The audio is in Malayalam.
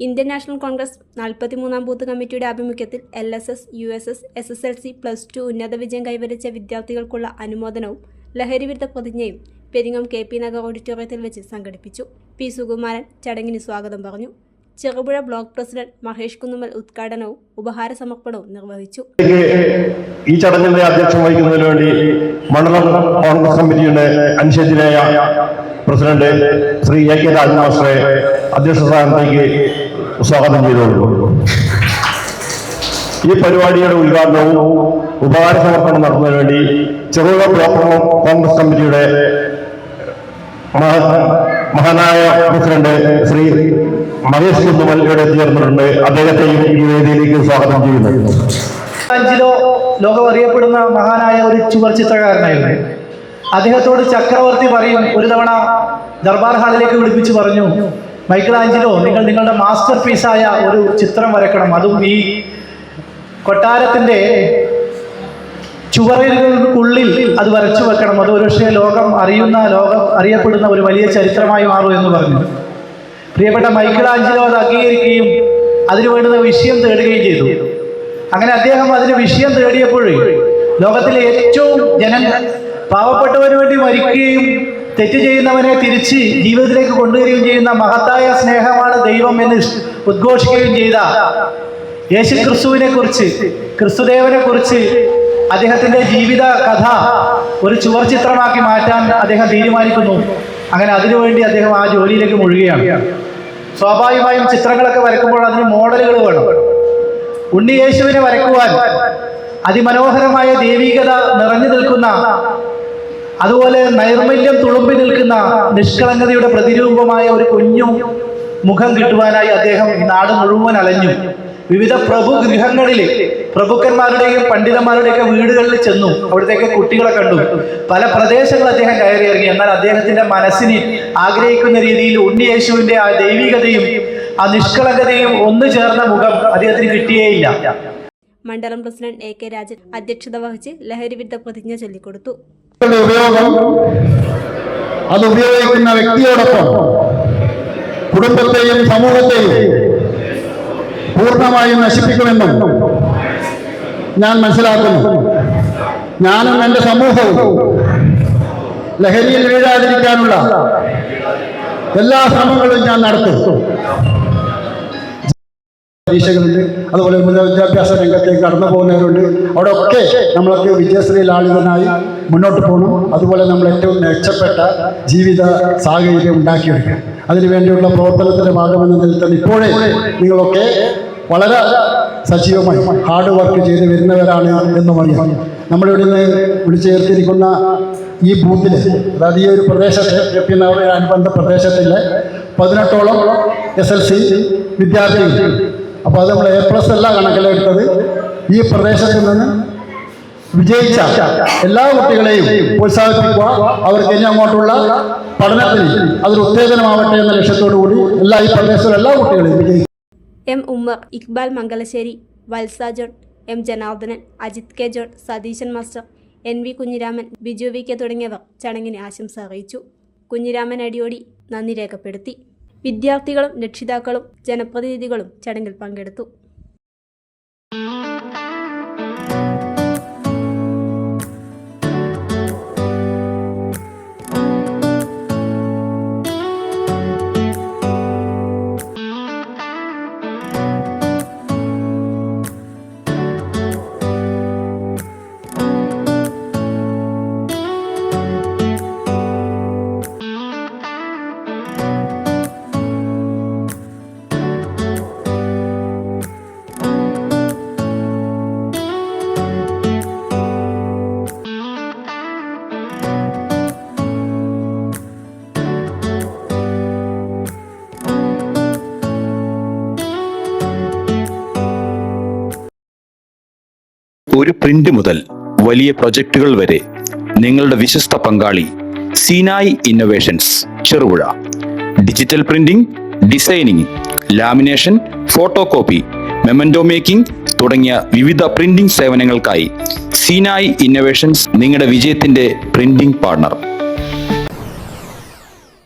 ഇന്ത്യൻ നാഷണൽ കോൺഗ്രസ് 43-ാം ബൂത്ത് കമ്മിറ്റിയുടെ ആഭിമുഖ്യത്തിൽ LSS, USS, SSLC, +2 ഉന്നത വിജയം കൈവരിച്ച വിദ്യാർത്ഥികൾക്കുള്ള അനുമോദനവും ലഹരിവിരുദ്ധ പ്രതിജ്ഞയും പെരിങ്ങോം KP നഗർ ഓഡിറ്റോറിയത്തിൽ വെച്ച് സംഘടിപ്പിച്ചു. P. സുകുമാരൻ ചടങ്ങിന് സ്വാഗതം പറഞ്ഞു. ചെറുപുഴ ബ്ലോക്ക് പ്രസിഡന്റ് മഹേഷ് കുന്നുമ്മൽ ഉദ്ഘാടനവും ഉപഹാര സമർപ്പണവും നിർവഹിച്ചു. ഈ ചടങ്ങിന്റെ അധ്യക്ഷം വഹിക്കുന്നതിന് വേണ്ടി മണ്ഡലം കോൺഗ്രസ് കമ്മിറ്റിയുടെ അനുശേചനായ പ്രസിഡന്റ് ശ്രീ AK രാജൻ മാസ്റ്ററെ അധ്യക്ഷ സ്ഥാനത്തേക്ക് സ്വാഗതം ചെയ്തുകൊള്ളുന്നു. ഈ പരിപാടിയുടെ ഉദ്ഘാടനവും ഉപഹാര സമർപ്പണം നടത്തുന്നതിന് വേണ്ടി ചെറുപുഴ ബ്ലോക്ക് കോൺഗ്രസ് കമ്മിറ്റിയുടെ മഹാനായ പ്രസിഡന്റ് ശ്രീ മഹേഷ് കുന്നുമ്മൽ ഇവിടെ ചേർന്നിട്ടുണ്ട്. അദ്ദേഹത്തെയും ഈ വേദിയിലേക്ക് സ്വാഗതം ചെയ്യുന്നു. ആഞ്ചലോ ലോകം അറിയപ്പെടുന്ന മഹാനായ ഒരു ചുവർ ചിത്രകാരനായിരുന്നു. അദ്ദേഹത്തോട് ചക്രവർത്തി പറയും, ഒരു തവണ ദർബാർ ഹാളിലേക്ക് വിളിപ്പിച്ച് പറഞ്ഞു, മൈക്കിൾ ആഞ്ചലോ, നിങ്ങൾ നിങ്ങളുടെ മാസ്റ്റർ പീസായ ഒരു ചിത്രം വരക്കണം, അതും ഈ കൊട്ടാരത്തിൻ്റെ ചുവറുകൾക്കുള്ളിൽ അത് വരച്ചു വെക്കണം, അത് ഒരുപക്ഷെ ലോകം അറിയപ്പെടുന്ന ഒരു വലിയ ചരിത്രമായി മാറും എന്ന് പറഞ്ഞു. പ്രിയപ്പെട്ട മൈക്കിൾ ആഞ്ചലോ അത് അംഗീകരിക്കുകയും അതിനു വേണ്ടുന്ന വിഷയം തേടുകയും ചെയ്തു. അങ്ങനെ അദ്ദേഹം അതിന് വിഷയം തേടിയപ്പോഴേ ലോകത്തിലെ ഏറ്റവും പാവപ്പെട്ടവന് വേണ്ടി മരിക്കുകയും തെറ്റ് ചെയ്യുന്നവനെ തിരിച്ച് ജീവിതത്തിലേക്ക് കൊണ്ടുവരികയും ചെയ്യുന്ന മഹത്തായ സ്നേഹമാണ് ദൈവം എന്ന് ഉദ്ഘോഷിക്കുകയും ചെയ്ത യേശു ക്രിസ്തുവിനെ കുറിച്ച്, ക്രിസ്തുദേവനെ കുറിച്ച് അദ്ദേഹത്തിൻ്റെ ജീവിത കഥ ഒരു ചുവർ ചിത്രമാക്കി മാറ്റാൻ അദ്ദേഹം തീരുമാനിക്കുന്നു. അങ്ങനെ അതിനുവേണ്ടി അദ്ദേഹം ആ ജോലിയിലേക്ക് മുഴുകുകയാണ്. സ്വാഭാവികമായും ചിത്രങ്ങളൊക്കെ വരയ്ക്കുമ്പോൾ അതിന് മോഡലുകൾ വേണം. ഉണ്ണി യേശുവിനെ വരയ്ക്കുവാൻ അതിമനോഹരമായ ദൈവികത നിറഞ്ഞു നിൽക്കുന്ന, അതുപോലെ നൈർമല്യം തുളുമ്പി നിൽക്കുന്ന നിഷ്കളങ്കതയുടെ പ്രതിരൂപമായ ഒരു കുഞ്ഞു മുഖം കിട്ടുവാനായി അദ്ദേഹം നാട് മുഴുവൻ അലഞ്ഞു. വിവിധ പ്രഭുഗൃഹങ്ങളിൽ പ്രഭുക്കന്മാരുടെയും പണ്ഡിതന്മാരുടെയൊക്കെ വീടുകളിൽ ചെന്നു. അവിടത്തേക്ക് കുട്ടികളെ കണ്ടു. പല പ്രദേശങ്ങൾ അദ്ദേഹം കയറിയിറങ്ങി. എന്നാൽ അദ്ദേഹത്തിന്റെ മനസ്സിന് ആഗ്രഹിക്കുന്ന രീതിയിൽ ഉണ്ണിയേശുവിന്റെ ആ ദൈവികതയും ആ നിഷ്കളങ്കതയും ഒന്നു ചേർന്ന മുഖം അദ്ദേഹത്തിന് കിട്ടിയേയില്ല. മണ്ഡലം പ്രസിഡന്റ് AK രാജൻ അധ്യക്ഷത വഹിച്ച് ലഹരിവിരുദ്ധ പ്രതിജ്ഞ ചൊല്ലിക്കൊടുത്തു. അത് ഉപയോഗിക്കുന്ന വ്യക്തിയോടൊപ്പം കുടുംബത്തെയും സമൂഹത്തെയും പൂർണ്ണമായും നശിപ്പിക്കുമെന്നും ഞാൻ മനസ്സിലാക്കുന്നു. ഞാനും എൻ്റെ സമൂഹവും ലഹരിയിൽ വീഴാതിരിക്കാനുള്ള എല്ലാ ശ്രമങ്ങളും ഞാൻ നടത്തും. പരീക്ഷകളുണ്ട്, അതുപോലെ ഉന്നത വിദ്യാഭ്യാസ രംഗത്തേക്ക് കടന്നു പോകുന്നവരുണ്ട്. അവിടെ ഒക്കെ നമ്മളൊക്കെ വിജയശ്രീ ലാളിതനായി മുന്നോട്ട് പോകണം. അതുപോലെ നമ്മൾ ഏറ്റവും മെച്ചപ്പെട്ട ജീവിത സാഹചര്യം ഉണ്ടാക്കിയെടുക്കണം. അതിനുവേണ്ടിയുള്ള പ്രവർത്തനത്തിൻ്റെ ഭാഗമെന്ന നിലയിൽ തന്നെ ഇപ്പോഴേ നിങ്ങളൊക്കെ വളരെ സജീവമായി ഹാർഡ് വർക്ക് ചെയ്ത് വരുന്നവരാണ് എന്നും അറിയാം. നമ്മളിവിടെ നിന്ന് വിളിച്ചു ചേർത്തിരിക്കുന്ന ഈ ബൂത്തിൽ, അതായത് ഈ ഒരു പ്രദേശത്തെ പിന്നെ അനുബന്ധ പ്രദേശത്തിലെ 18ഓളം SLC വിദ്യാർത്ഥികൾ. അപ്പോൾ അത് നമ്മൾ A+ അല്ല കണക്കിലെടുത്തത്. ഈ പ്രദേശത്ത് നിന്ന് വിജയിച്ച എല്ലാ കുട്ടികളെയും പ്രോത്സാഹിപ്പിക്കുക, അവർക്ക് ഇനി അങ്ങോട്ടുള്ള പഠനത്തിന് അതൊരു ഉത്തേജനമാവട്ടെ എന്ന ലക്ഷ്യത്തോടു കൂടി ഈ പ്രദേശത്തുള്ള എല്ലാ കുട്ടികളെയും വിജയിക്കും. M. Ummer, Iqbal Mangalassery, Valsa John, M. Janardhanan, Ajith K. John, Satheesan master, NV Kunhiraman, Biju VK തുടങ്ങിയവർ ചടങ്ങിന് ആശംസ അറിയിച്ചു. കുഞ്ഞിരാമൻ അടിയോടി നന്ദി രേഖപ്പെടുത്തി. വിദ്യാർത്ഥികളും രക്ഷിതാക്കളും ജനപ്രതിനിധികളും ചടങ്ങിൽ പങ്കെടുത്തു. ഒരു പ്രിന്റ് മുതൽ വലിയ പ്രൊജക്ടുകൾ വരെ നിങ്ങളുടെ വിശ്വസ്ത പങ്കാളി Sinai innovations Cherupuzha. Digital printing, designing, lamination, photo copy, memento making തുടങ്ങിയ വിവിധ പ്രിന്റിംഗ് സേവനങ്ങൾക്കായി സീനായ് ഇന്നോവേഷൻസ് നിങ്ങളുടെ വിജയത്തിന്റെ പ്രിന്റിംഗ് പാർട്ണർ.